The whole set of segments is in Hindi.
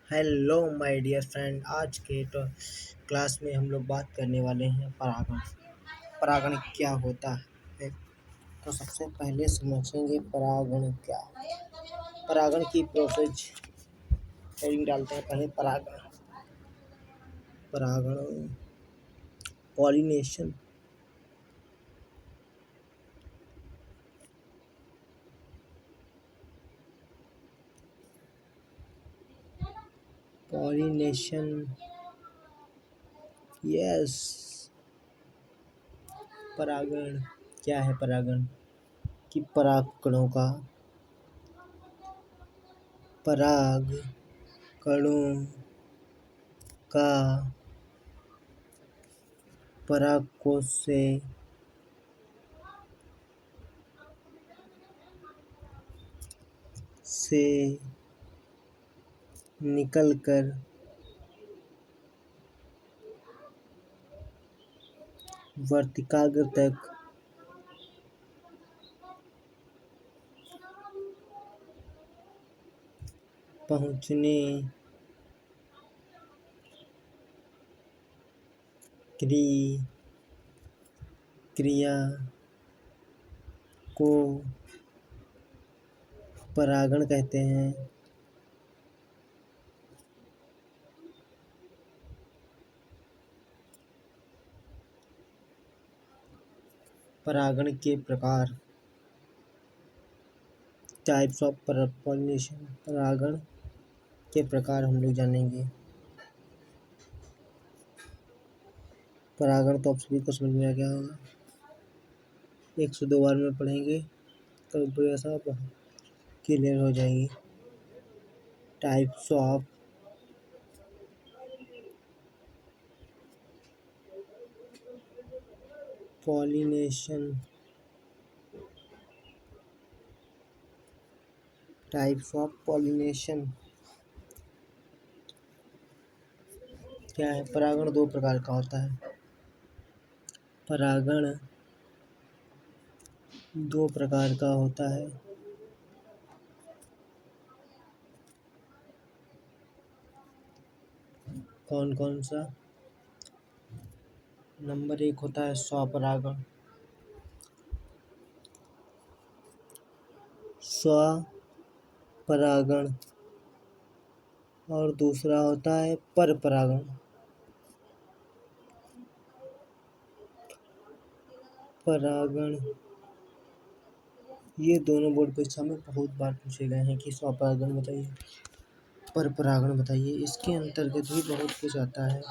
Hello my dear friend. आज के क्लास में हम लोग बात करने वाले हैं परागण। परागण क्या होता है? तो सबसे पहले समझेंगे परागण क्या है। परागण की प्रोसेस हेडिंग डालते हैं पहले। परागण परागण पॉलिनेशन। Pollination yes. परागण क्या है? परागण कि परागकणों का परागकणों का परागकोश से निकलकर वर्तिकाग्र तक पहुँचने की क्रिया को परागण कहते हैं। परागण के प्रकार, टाइप्स ऑफ पॉलिनेशन। परागण के प्रकार हम लोग जानेंगे। परागण तो आप सभी को समझ में आ गया होगा, 102 बार में पढ़ेंगे तो ऐसा क्लियर हो जाएगी। Types of pollination. Types of pollination क्या है? परागण दो प्रकार का होता है। परागण दो प्रकार का होता है। कौन कौन सा? नंबर 1 होता है स्वपरागण। स्वपरागण। और दूसरा होता है परपरागण। परागण ये दोनों बोर्ड परीक्षा में बहुत बार पूछे गए हैं कि स्वपरागण बताइए, परपरागण बताइए। इसके अंतर्गत भी बहुत कुछ आता है।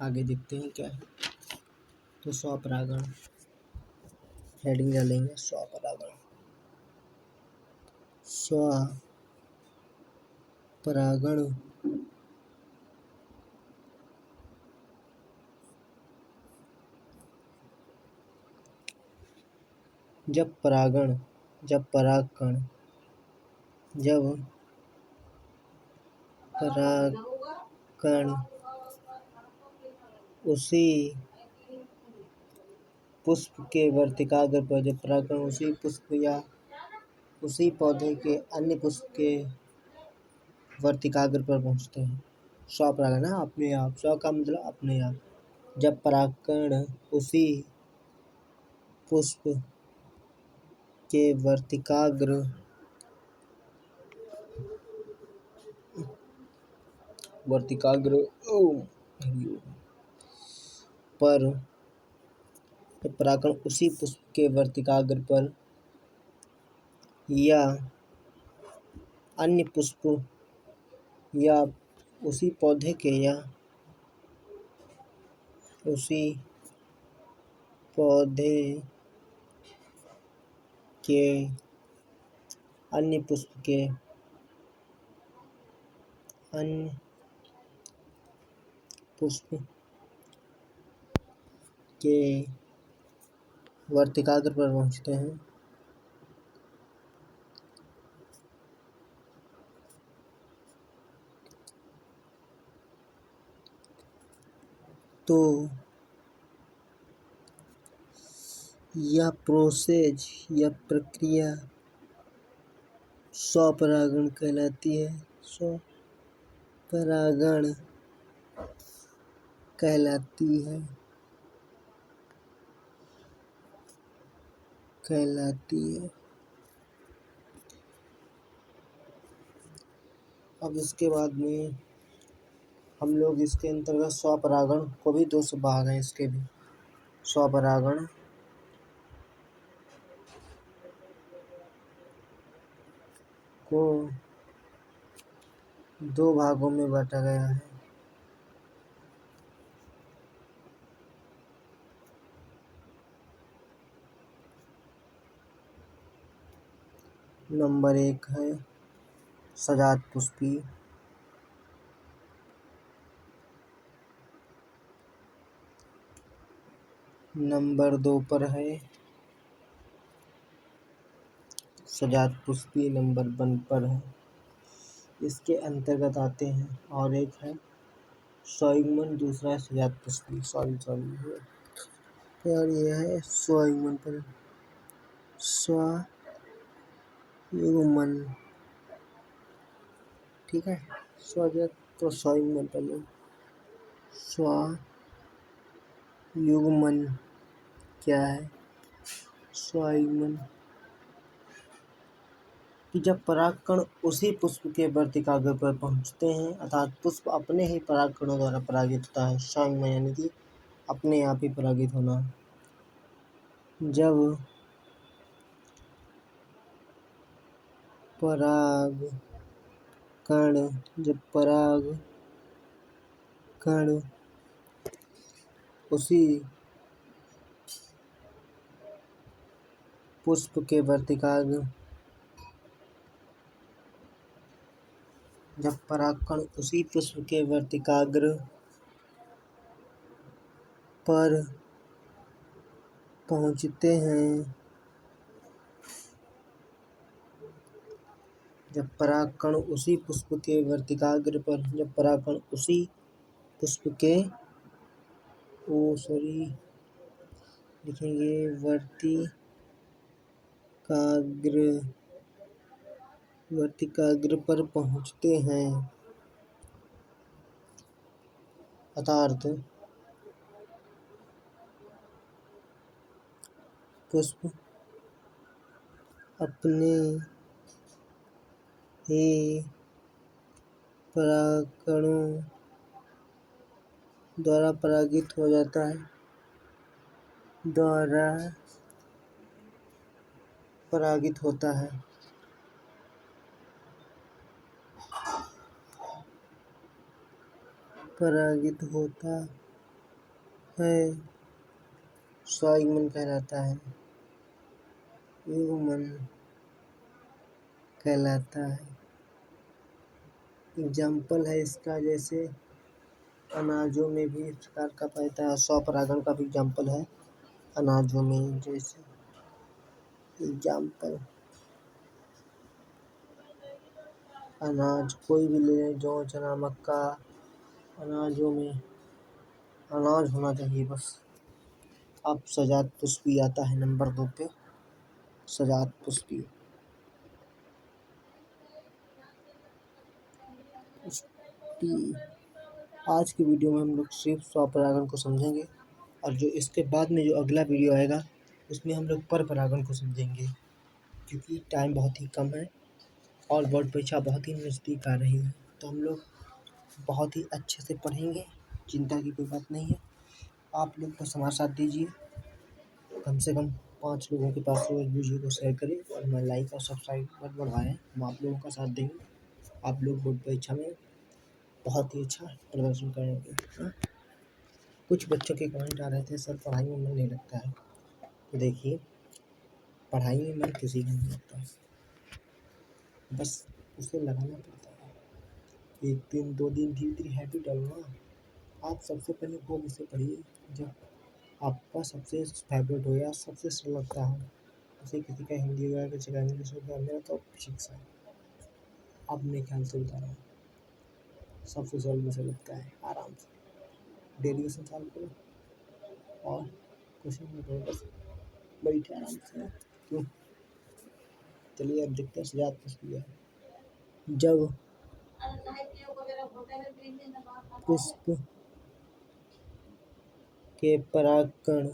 आगे देखते हैं क्या है। तो स्वपरागण हेडिंग डालेंगे। स्वपरागण। स्वपरागण जब परागण जब परागकण जब परागकण उसी पुष्प के वर्तिकाग्र पर, जब परागकण उसी पुष्प या उसी पौधे के अन्य पुष्प के वर्तिकाग्र पर पहुँचते हैं। स्वपरागण है अपने आप। स्व का मतलब अपने आप। जब परागकण उसी पुष्प के वर्तिकाग्र पर परागकण उसी पुष्प के वर्तिकाग्र पर या अन्य पुष्प या उसी पौधे के या उसी पौधे के अन्य पुष्प के वर्तिकाग्र पर पहुँचते हैं। तो यह प्रोसेस या प्रक्रिया स्वपरागण कहलाती है। स्वपरागण कहलाती है। अब इसके बाद में हम लोग इसके अंतर्गत स्वपरागण को भी दो भाग हैं। इसके भी स्वपरागण को दो भागों में बांटा गया है। नंबर 1 है सजातपुष्पी। नंबर 2 पर है सजातपुष्पी। नंबर 1 पर है। इसके अंतर्गत आते हैं और एक है स्वयुग्मन, दूसरा है सजातपुष्पी। सॉरी और यह है स्वयुग्मन पर। स्वयुग्मन, ठीक है। स्वजात तो स्वयुग्मन पर लो। स्वयुग्मन क्या है? स्वयुग्मन कि जब परागकण उसी पुष्प के वर्तिकाग्र पर पहुंचते हैं, अर्थात पुष्प अपने ही परागकणों द्वारा परागित होता है। स्वयुग्मन यानी कि अपने आप ही परागित होना। जब परागकण उसी पुष्प के वर्तिकाग्र पर पहुंचते हैं, जब परागकण उसी पुष्प के वर्तिकाग्र पर लिखेंगे वर्तिकाग्र पर पहुंचते हैं, अर्थात पुष्प अपने ही परागकणों द्वारा परागित हो जाता है। परागित होता है। स्वयुग्मन कहलाता है। युग्मन कहलाता है। एग्जाम्पल है इसका, जैसे अनाजों में भी इस प्रकार का पाता है। स्वपरागण का भी एग्जाम्पल है अनाजों में। जैसे एग्जाम्पल अनाज कोई भी ले लें, जौ, चना, मक्का। अनाजों में अनाज होना चाहिए बस। अब सजातपुष्पी आता है नंबर 2 पे। सजातपुष्पी आज की वीडियो में हम लोग सिर्फ स्वपरागण को समझेंगे, और जो इसके बाद में जो अगला वीडियो आएगा उसमें हम लोग पर परागण को समझेंगे, क्योंकि टाइम बहुत ही कम है और बोर्ड परीक्षा बहुत ही नज़दीक आ रही है। तो हम लोग बहुत ही अच्छे से पढ़ेंगे, चिंता की कोई बात नहीं है। आप लोग बस हमारा साथ दीजिए। कम से कम 5 लोगों के पास रोज वीडियो को शेयर करें और हमारे लाइक और सब्सक्राइब बढ़वाएं। हम आप लोगों का साथ देंगे। आप लोग बोर्ड परीक्षा में बहुत ही अच्छा प्रदर्शन करेंगे। हाँ? कुछ बच्चों के कमेंट आ रहे थे, सर पढ़ाई में मन नहीं लगता है। तो देखिए, पढ़ाई में मन किसी का नहीं लगता है, बस उसे लगाना पड़ता है। 1 दिन 2 दिन धीरे धीरे हैबिट डालना। आप सबसे पहले वो विषय पढ़िए जब आपका सबसे फेवरेट हो या सबसे सरल लगता हो। जैसे किसी का हिंदी हो गया, किसी का इंग्लिश हो गया, मेरा तो फिजिक्स है। अब मेरे ख्याल से बता रहा हूँ, सबसे सरल विषय लगता है। आराम से डेरिवेशन चालू करो और क्वेश्चन में करो बस। बैठे आराम से। क्यों? चलिए अब देखते हैं सजात तस्वीर। जब पुष्प के परागकण